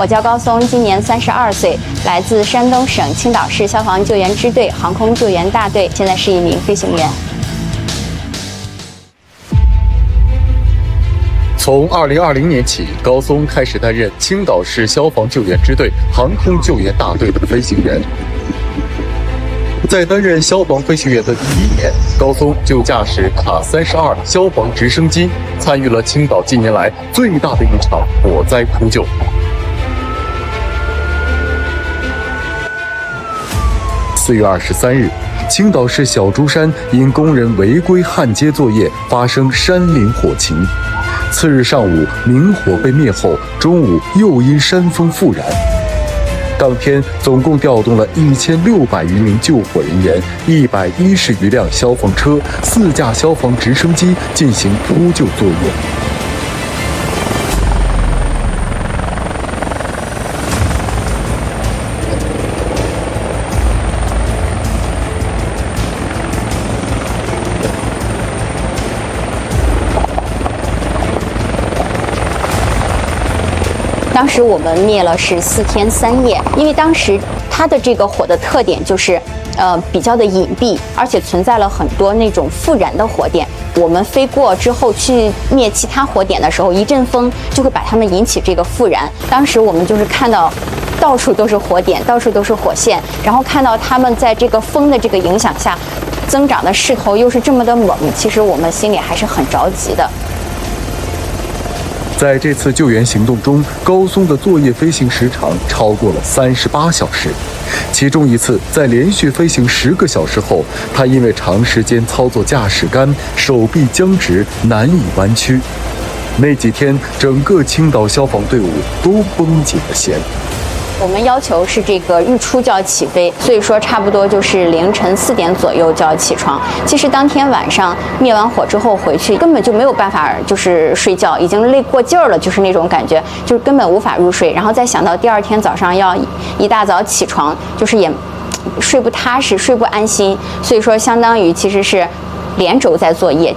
我叫高松，今年32岁，来自山东省青岛市消防救援支队航空救援大队，现在是一名飞行员。从2020年起，高松开始担任青岛市消防救援支队航空救援大队的飞行员。在担任消防飞行员的第1年，高松就驾驶卡32消防直升机，参与了青岛近年来最大的一场火灾扑救。4月23日，青岛市小珠山因工人违规焊接作业发生山林火情。次日上午，明火被灭后，中午又因山风复燃。当天总共调动了1600余名救火人员、110余辆消防车、4架消防直升机进行扑救作业。当时我们灭了是4天3夜，因为当时它的这个火的特点就是，比较的隐蔽，而且存在了很多那种复燃的火点。我们飞过之后去灭其他火点的时候，一阵风就会把它们引起这个复燃。当时我们就是看到到处都是火点，到处都是火线，然后看到它们在这个风的这个影响下，增长的势头又是这么的猛，其实我们心里还是很着急的。在这次救援行动中，高松的作业飞行时长超过了38小时，其中一次在连续飞行10个小时后，他因为长时间操作驾驶杆，手臂僵直，难以弯曲。那几天，整个青岛消防队伍都绷紧了弦。我们要求是这个日出就要起飞，所以说差不多就是凌晨4点左右就要起床。其实当天晚上灭完火之后回去，根本就没有办法就是睡觉，已经累过劲儿了，就是那种感觉，就是根本无法入睡。然后再想到第2天早上要一大早起床，就是也睡不踏实，睡不安心。所以说，相当于其实是连轴在作业。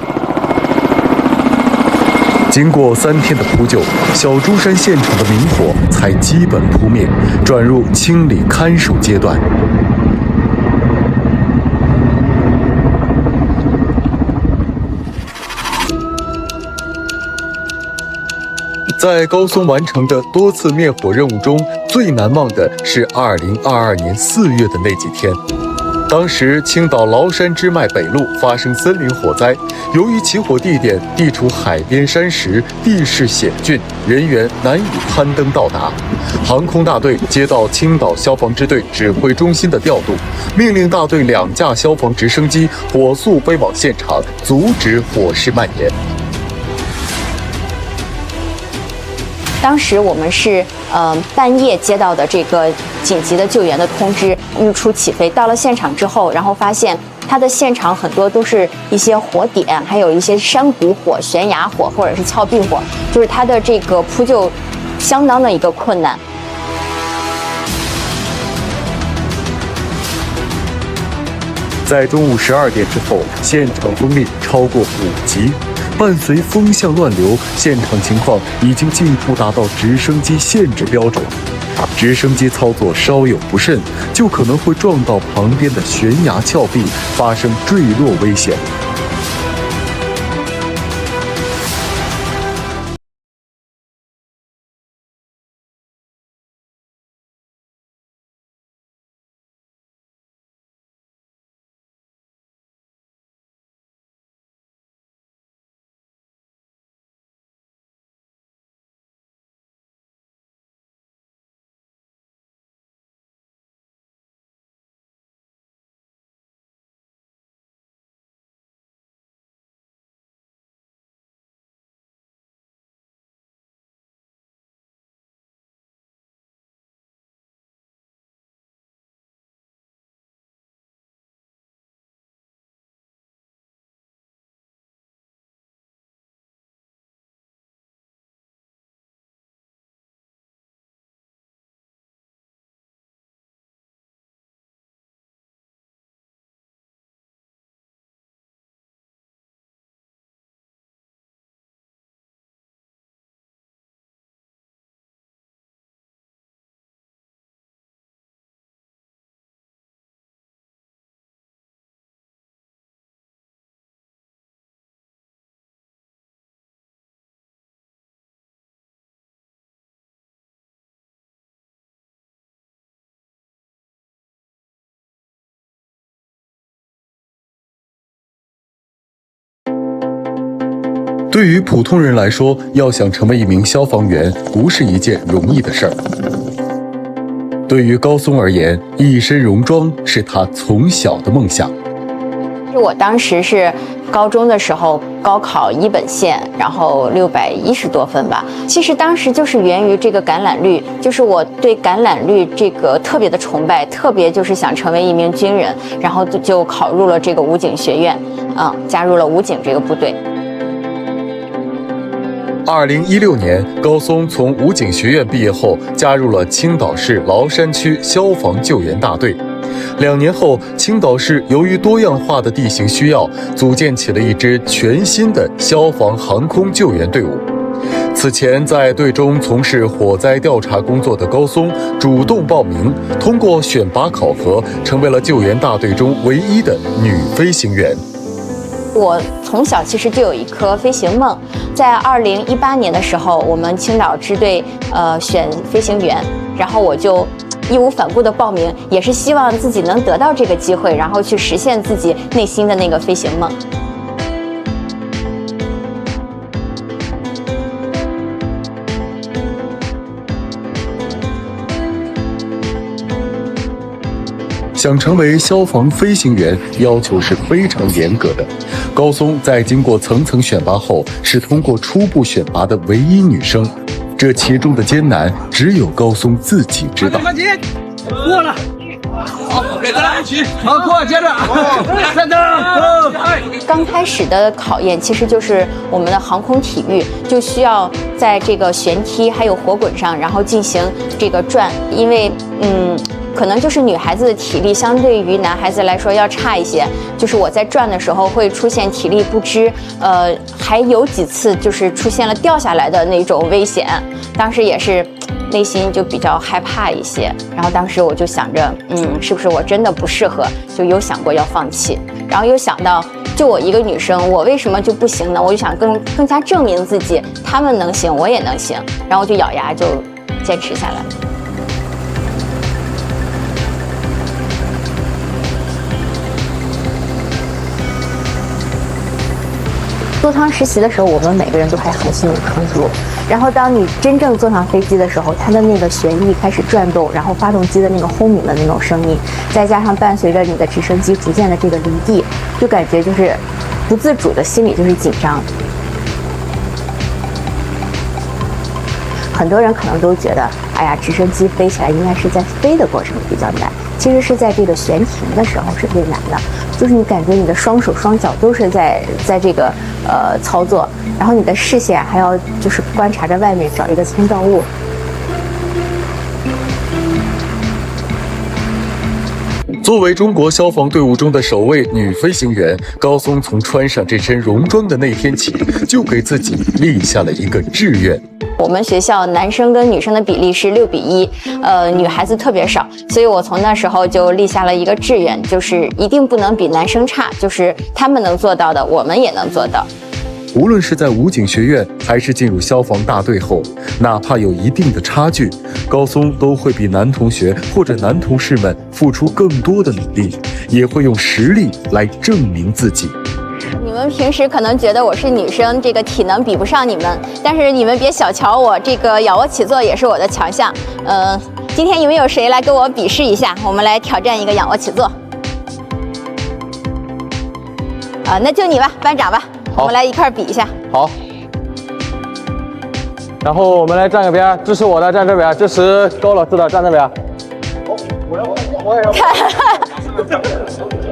经过3天的扑救，小珠山现场的明火才基本扑灭，转入清理看守阶段。在高松完成的多次灭火任务中，最难忘的是2022年4月的那几天。当时青岛崂山支脉北路发生森林火灾，由于起火地点地处海边山石，地势险峻，人员难以攀登到达。航空大队接到青岛消防支队指挥中心的调度，命令大队2架消防直升机火速飞往现场，阻止火势蔓延。当时我们是半夜接到的这个紧急的救援的通知，日出起飞。到了现场之后，然后发现它的现场很多都是一些火点，还有一些山谷火、悬崖火或者是峭壁火，就是它的这个扑救相当的一个困难。在中午12点之后，现场风力超过5级。伴随风向乱流，现场情况已经近乎达到直升机限制标准。直升机操作稍有不慎，就可能会撞到旁边的悬崖峭壁，发生坠落危险。对于普通人来说，要想成为一名消防员，不是一件容易的事儿。对于高松而言，一身戎装是他从小的梦想。我当时是高中的时候，高考一本线，然后610多分吧。其实当时就是源于这个橄榄绿，就是我对橄榄绿这个特别的崇拜，特别就是想成为一名军人，然后就考入了这个武警学院，加入了武警这个部队。2016年，高松从武警学院毕业后，加入了青岛市崂山区消防救援大队。2年后，青岛市由于多样化的地形需要，组建起了一支全新的消防航空救援队伍。此前在队中从事火灾调查工作的高松主动报名，通过选拔考核，成为了救援大队中唯一的女飞行员。我从小其实就有一颗飞行梦，在2018年的时候，我们青岛支队选飞行员，然后我就义无反顾的报名，也是希望自己能得到这个机会，然后去实现自己内心的那个飞行梦。想成为消防飞行员，要求是非常严格的。高松在经过层层选拔后，是通过初步选拔的唯一女生。这其中的艰难，只有高松自己知道。过了，好，给咱俩一起，好，过，接着，站这儿。刚开始的考验其实就是我们的航空体育，就需要在这个旋梯还有火滚上，然后进行这个转，因为可能就是女孩子的体力相对于男孩子来说要差一些，就是我在转的时候会出现体力不支，还有几次就是出现了掉下来的那种危险，当时也是内心就比较害怕一些，然后当时我就想着，是不是我真的不适合，就有想过要放弃，然后又想到就我一个女生，我为什么就不行呢？我就想更加证明自己，他们能行，我也能行，然后就咬牙就坚持下来了。座舱实习的时候，我们每个人都还很心有充足。然后当你真正坐上飞机的时候，它的那个旋翼开始转动，然后发动机的那个轰鸣的那种声音，再加上伴随着你的直升机逐渐的这个离地，就感觉就是不自主的心里就是紧张。很多人可能都觉得，哎呀，直升机飞起来应该是在飞的过程比较难，其实是在这个悬停的时候是最难的，就是你感觉你的双手双脚都是在这个操作，然后你的视线还要就是观察着外面找一个参照物。作为中国消防队伍中的首位女飞行员，高松从穿上这身戎装的那天起，就给自己立下了一个志愿。我们学校男生跟女生的比例是6比1，女孩子特别少，所以我从那时候就立下了一个志愿，就是一定不能比男生差，就是他们能做到的，我们也能做到。无论是在武警学院，还是进入消防大队后，哪怕有一定的差距，高松都会比男同学或者男同事们付出更多的努力，也会用实力来证明自己。你们平时可能觉得我是女生，这个体能比不上你们，但是你们别小瞧我，这个仰卧起坐也是我的强项。今天有没有谁来跟我比试一下？我们来挑战一个仰卧起坐。那就你吧，班长吧。我们来一块比一下。好。然后我们来站个边，支持我的站这边，支持高老师的站这边。我也要。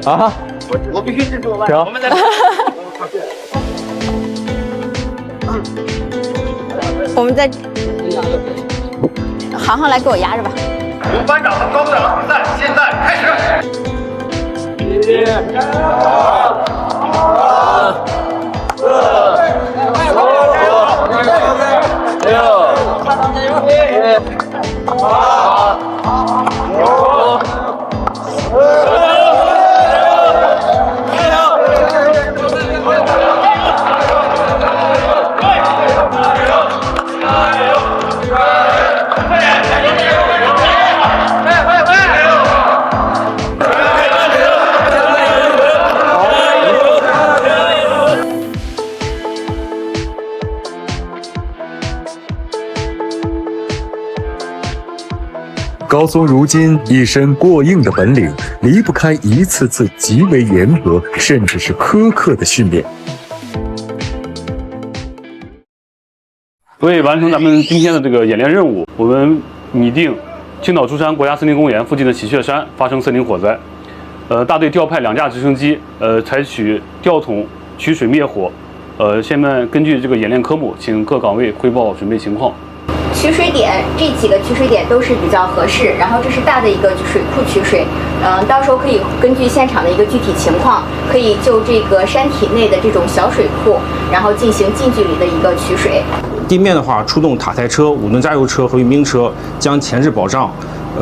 啊！我必须支持我们。行。我们在。我们在。航航来给我压着吧。由班长和高队长比赛，现在开始。1、2、3、4、5、6、7、8、9、10。高松如今一身过硬的本领，离不开一次次极为严格甚至是苛刻的训练。为完成咱们今天的这个演练任务，我们拟定青岛珠山国家森林公园附近的喜鹊山发生森林火灾，大队调派2架直升机，采取吊桶取水灭火。下面根据这个演练科目，请各岗位汇报准备情况。取水点这几个取水点都是比较合适，然后这是大的一个水库取水，到时候可以根据现场的一个具体情况，可以就这个山体内的这种小水库，然后进行近距离的一个取水。地面的话，出动塔台车、5吨加油车和运兵车，将前置保障。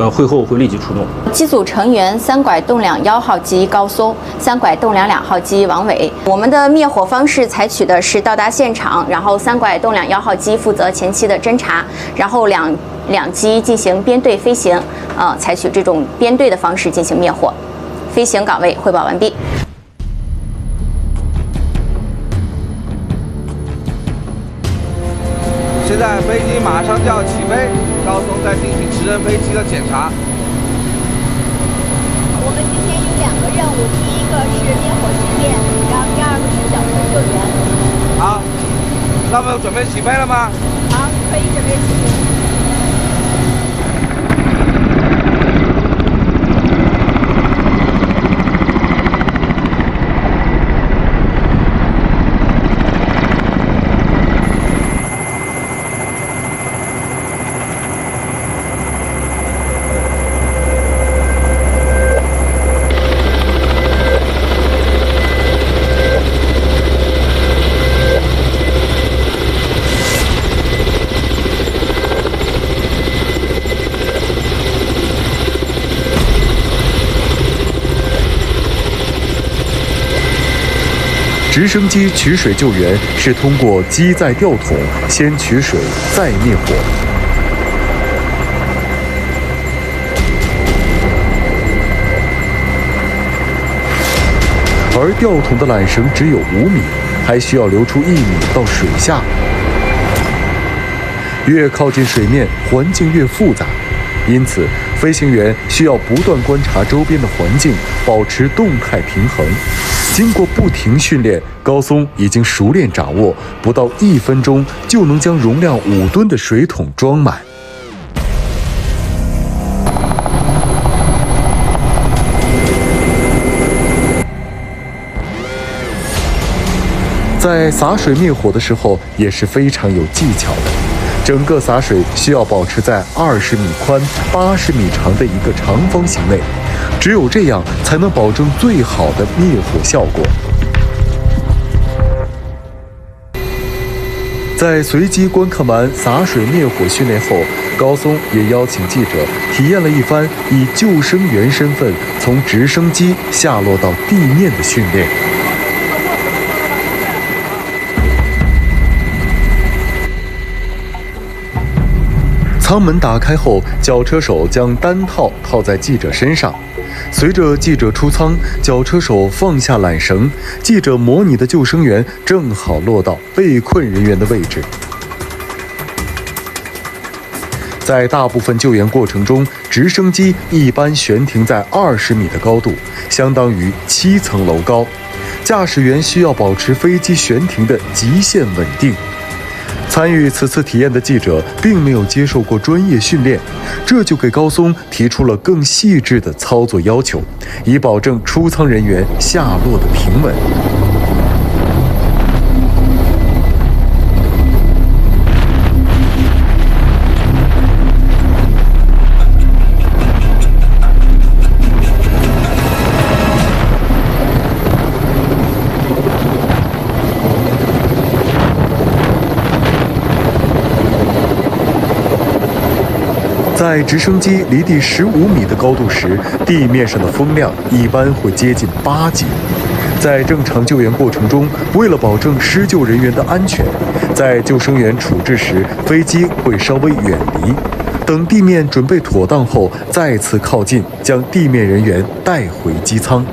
会后会立即出动。机组成员3拐栋梁1号机高松，3拐栋梁2号机王伟。我们的灭火方式采取的是到达现场，然后3拐栋梁1号机负责前期的侦察，然后两机进行编队飞行，采取这种编队的方式进行灭火。飞行岗位汇报完毕。现在飞机马上就要起飞，高松在进行直升飞机的检查。我们今天有2个任务，第一个是灭火训练，然后第2个是绞车救援。好，那么准备起飞了吗？好，可以准备起飞。直升机取水救援是通过机载吊桶先取水再灭火。而吊桶的缆绳只有5米，还需要留出1米到水下。越靠近水面，环境越复杂，因此飞行员需要不断观察周边的环境，保持动态平衡。经过不停训练，高松已经熟练掌握，不到1分钟就能将容量5吨的水桶装满。在洒水灭火的时候也是非常有技巧的，整个洒水需要保持在20米宽、80米长的一个长方形内，只有这样才能保证最好的灭火效果。在随机观看完洒水灭火训练后，高松也邀请记者体验了一番以救生员身份从直升机下落到地面的训练。舱门打开后，绞车手将单套套在记者身上。随着记者出舱，绞车手放下缆绳，记者模拟的救生员正好落到被困人员的位置。在大部分救援过程中，直升机一般悬停在20米的高度，相当于7层楼高。驾驶员需要保持飞机悬停的极限稳定。参与此次体验的记者并没有接受过专业训练，这就给高松提出了更细致的操作要求，以保证出舱人员下落的平稳。在直升机离地15米的高度时，地面上的风量一般会接近8级。在正常救援过程中，为了保证施救人员的安全，在救生员处置时，飞机会稍微远离，等地面准备妥当后，再次靠近，将地面人员带回机舱。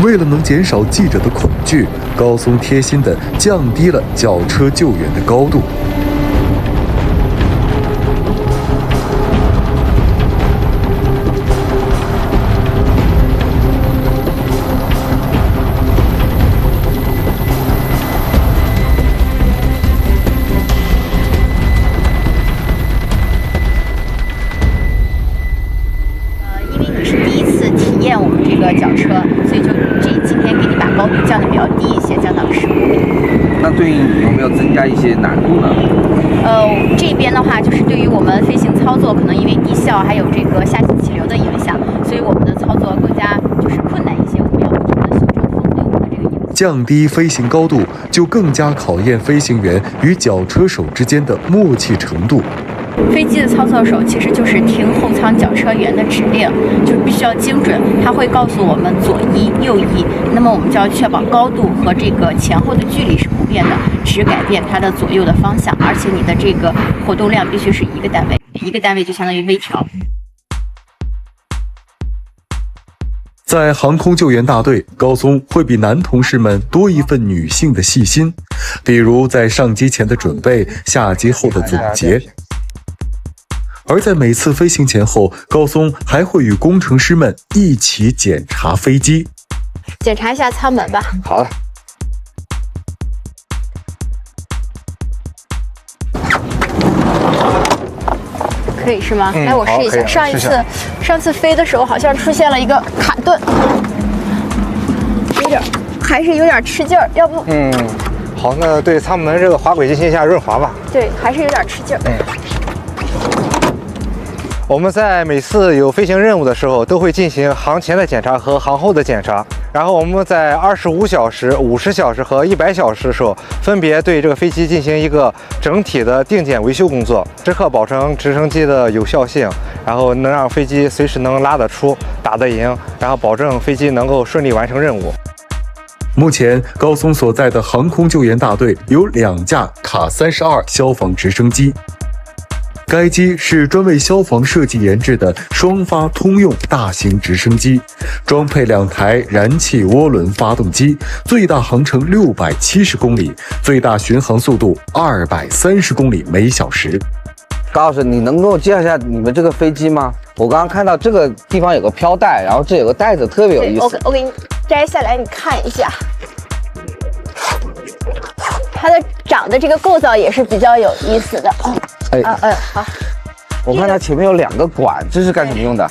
为了能减少记者的恐惧，高松贴心地降低了轿车救援的高度。因为你是第一次体验我们这个绞车，所以就今天给你把高度降得比较低一些，降到15米。那对应有没有增加一些难度呢？这边的话就是对于我们飞行操作，可能因为地效还有这个下行气流的影响，所以我们的操作更加就是困难一些。我们要不停地修正风对我们的这个影响。降低飞行高度，就更加考验飞行员与绞车手之间的默契程度。飞机的操作手其实就是听后舱绞车员的指令，就是必须要精准，他会告诉我们左移右移，那么我们就要确保高度和这个前后的距离是不变的，只改变它的左右的方向，而且你的这个活动量必须是一个单位，一个单位就相当于微调。在航空救援大队，高松会比男同事们多一份女性的细心，比如在上机前的准备，下机后的总结。而在每次飞行前后，高松还会与工程师们一起检查飞机。检查一下舱门吧。好的。可以是吗？来，我试一下。上次飞的时候好像出现了一个卡顿，还是有点吃劲儿，要不？好，那对舱门这个滑轨进行一下润滑吧。对，还是有点吃劲儿。我们在每次有飞行任务的时候，都会进行航前的检查和航后的检查。然后我们在25小时、50小时和100小时的时候，分别对这个飞机进行一个整体的定检维修工作，时刻保证直升机的有效性，然后能让飞机随时能拉得出、打得赢，然后保证飞机能够顺利完成任务。目前，高松所在的航空救援大队有2架卡32消防直升机。该机是专为消防设计研制的双发通用大型直升机，装配2台燃气涡轮发动机，最大航程670公里，最大巡航速度230公里每小时。高老师，你能给我介绍一下你们这个飞机吗？我刚刚看到这个地方有个飘带，然后这有个带子，特别有意思。我给你摘下来，你看一下。它的长的这个构造也是比较有意思的。好。我看它前面有2个管，这是干什么用的？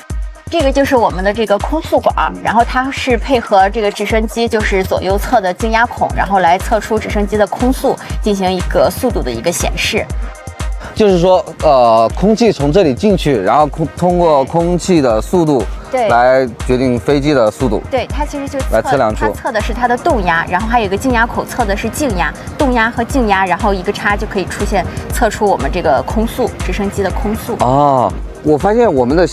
这个就是我们的这个空速管，然后它是配合这个直升机，就是左右侧的静压孔，然后来测出直升机的空速，进行一个速度的一个显示。就是说，空气从这里进去，然后通过空气的速度，对，来决定飞机的速度。对，它其实就来测量出，它测的是它的动压，然后还有一个静压口测的是静压，动压和静压，然后一个差就可以测出我们这个空速，直升机的空速。哦，我发现我们的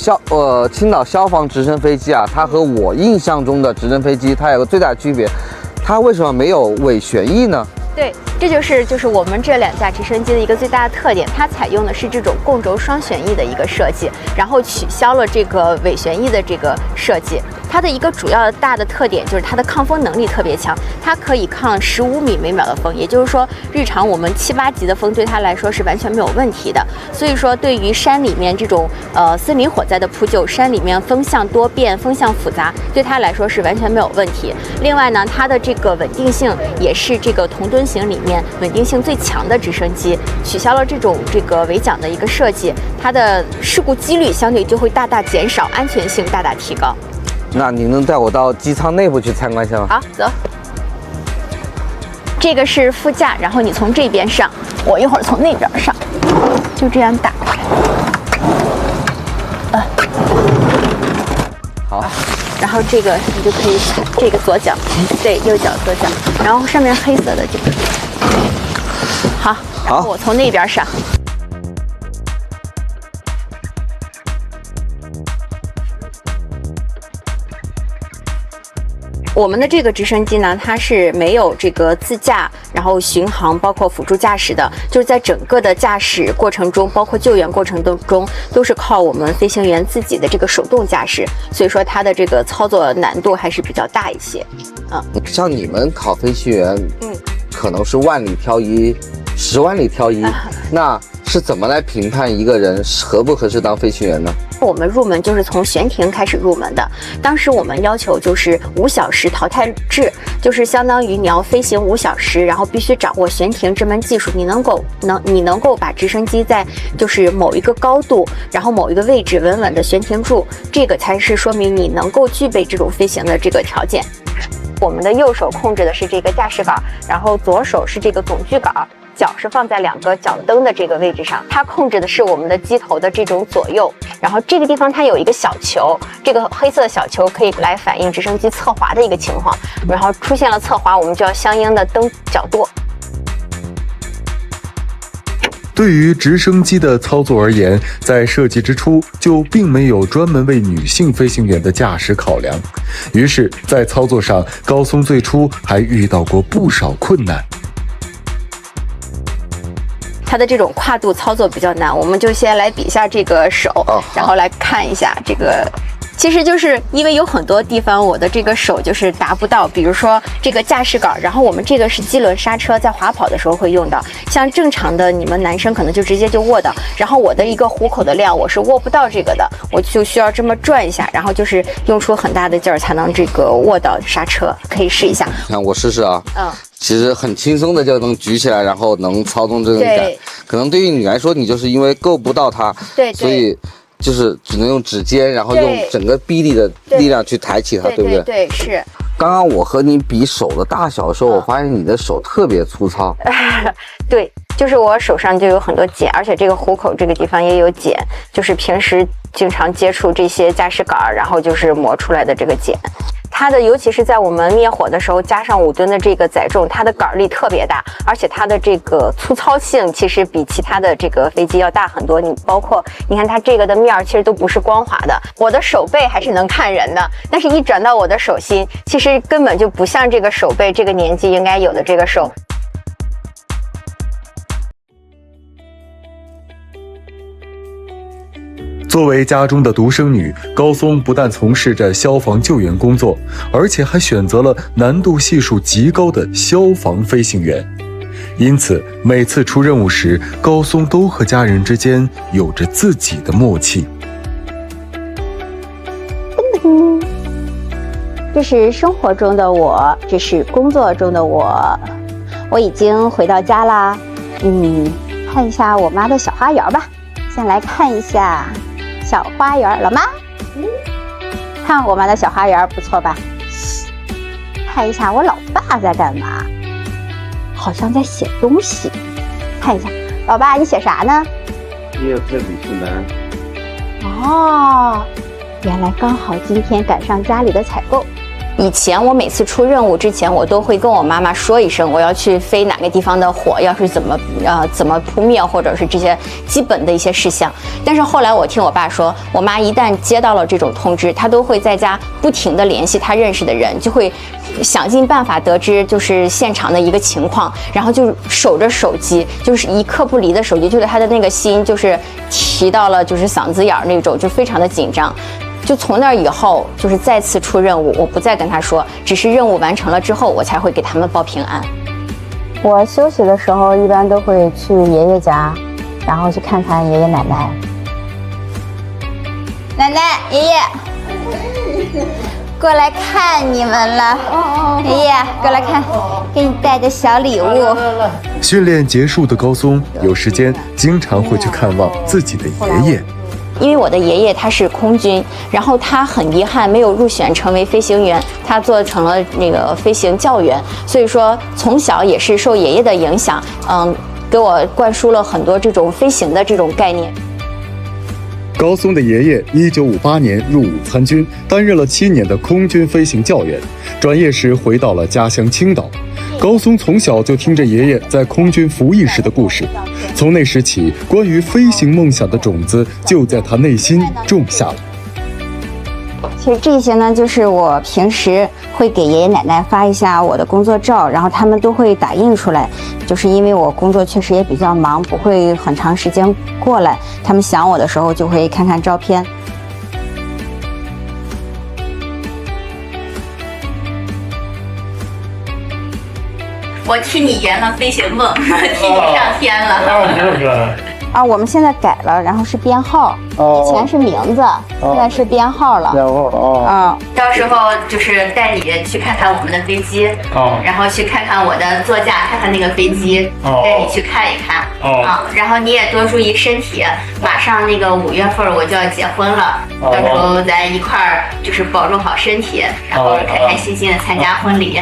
青岛消防直升飞机啊，它和我印象中的直升飞机它有个最大的区别，它为什么没有尾旋翼呢？对，这就是我们这2架直升机的一个最大的特点，它采用的是这种共轴双旋翼的一个设计，然后取消了这个尾旋翼的这个设计。它的一个主要的大的特点就是它的抗风能力特别强，它可以抗15米每秒的风，也就是说日常我们7、8级的风对它来说是完全没有问题的。所以说对于山里面这种森林火灾的扑救，山里面风向多变、风向复杂，对它来说是完全没有问题。另外呢，它的这个稳定性也是这个同吨型里面稳定性最强的直升机，取消了这个尾桨的一个设计，它的事故几率相对就会大大减少，安全性大大提高。那你能带我到机舱内部去参观一下吗？好，走。这个是副驾，然后你从这边上，我一会儿从那边上，就这样打开。好。然后这个你就可以这个左脚，对，右脚左脚，然后上面黑色的这个。好，然后我从那边上。我们的这个直升机呢，它是没有这个自驾，然后巡航，包括辅助驾驶的，就是在整个的驾驶过程中，包括救援过程当中，都是靠我们飞行员自己的这个手动驾驶，所以说它的这个操作难度还是比较大一些。像你们考飞行员，可能是万里挑一，10万里挑一，那是怎么来评判一个人合不合适当飞行员呢？我们入门就是从悬停开始入门的，当时我们要求就是5小时淘汰制，就是相当于你要飞行5小时，然后必须掌握悬停这门技术，你能够把直升机在就是某一个高度，然后某一个位置稳稳的悬停住，这个才是说明你能够具备这种飞行的这个条件。我们的右手控制的是这个驾驶杆，然后左手是这个总距杆。脚是放在2个脚蹬的这个位置上，它控制的是我们的机头的这种左右。然后这个地方它有一个小球，这个黑色小球可以来反映直升机侧滑的一个情况。然后出现了侧滑，我们就要相应的蹬角舵。对于直升机的操作而言，在设计之初就并没有专门为女性飞行员的驾驶考量，于是，在操作上，高松最初还遇到过不少困难。它的这种跨度操作比较难，我们就先来比一下这个手，然后来看一下这个。其实就是因为有很多地方我的这个手就是达不到，比如说这个驾驶杆，然后我们这个是机轮刹车，在滑跑的时候会用到。像正常的你们男生可能就直接就握到，然后我的一个虎口的量我是握不到这个的，我就需要这么转一下，然后就是用出很大的劲儿才能这个握到刹车，可以试一下。看我试试啊。其实很轻松的就能举起来，然后能操纵这个杆。可能对于你来说，你就是因为够不到它，所以就是只能用指尖，然后用整个臂力的力量去抬起它，对不对？对，是。刚刚我和你比手的大小的时候，我发现你的手特别粗糙。对，就是我手上就有很多茧，而且这个虎口这个地方也有茧，就是平时经常接触这些驾驶杆，然后就是磨出来的这个茧。它的尤其是在我们灭火的时候，加上5吨的这个载重，它的杆力特别大，而且它的这个粗糙性其实比其他的这个飞机要大很多。你包括你看它这个的面其实都不是光滑的，我的手背还是能看人的，但是一转到我的手心，其实根本就不像这个手背这个年纪应该有的这个手。作为家中的独生女，高松不但从事着消防救援工作，而且还选择了难度系数极高的消防飞行员。因此，每次出任务时，高松都和家人之间有着自己的默契。这是生活中的我，这是工作中的我。我已经回到家啦，看一下我妈的小花园吧。先来看一下小花园，老妈，看我妈的小花园不错吧？看一下我老爸在干嘛，好像在写东西。看一下，老爸你写啥呢？叶配鲁迅南。哦，原来刚好今天赶上家里的采购。以前我每次出任务之前，我都会跟我妈妈说一声，我要去飞哪个地方的火，要是怎么扑灭，或者是这些基本的一些事项。但是后来我听我爸说，我妈一旦接到了这种通知，她都会在家不停地联系她认识的人，就会想尽办法得知就是现场的一个情况，然后就守着手机，就是一刻不离的手机，就是她的那个心就是提到了就是嗓子眼儿那种，就非常的紧张。就从那以后，就是再次出任务，我不再跟他说，只是任务完成了之后，我才会给他们报平安。我休息的时候一般都会去爷爷家，然后去看看爷爷奶奶。奶奶、爷爷，过来看你们了。爷爷，过来看，给你带的小礼物。训练结束的高松有时间经常会去看望自己的爷爷。因为我的爷爷他是空军，然后他很遗憾没有入选成为飞行员，他做成了那个飞行教员，所以说从小也是受爷爷的影响，给我灌输了很多这种飞行的这种概念。高松的爷爷1958年入伍参军，担任了7年的空军飞行教员，转业时回到了家乡青岛。高松从小就听着爷爷在空军服役时的故事，从那时起，关于飞行梦想的种子就在他内心种下了。其实这些呢，就是我平时会给爷爷奶奶发一下我的工作照，然后他们都会打印出来。就是因为我工作确实也比较忙，不会很长时间过来，他们想我的时候就会看看照片。我替你圆了飞行梦，替你上天了。啊，我们现在改了，然后是编号，以前是名字，现在是编号了。编号哦。到时候就是带你去看看我们的飞机，然后去看看我的座驾，看看那个飞机，带你去看一看。然后你也多注意身体，马上那个5月份我就要结婚了，到时候咱一块儿就是保重好身体，然后开开心心的参加婚礼。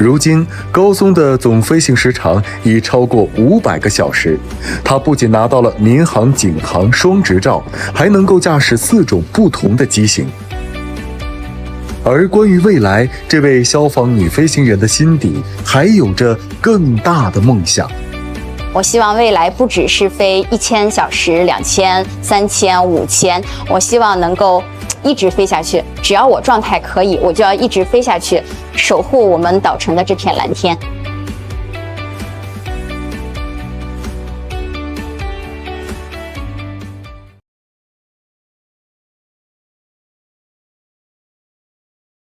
如今，高松的总飞行时长已超过500个小时。他不仅拿到了民航、警航双执照，还能够驾驶4种不同的机型。而关于未来，这位消防女飞行员的心底还有着更大的梦想。我希望未来不只是飞1000小时、2000、3000、5000，我希望能够一直飞下去。只要我状态可以，我就要一直飞下去，守护我们岛城的这片蓝天。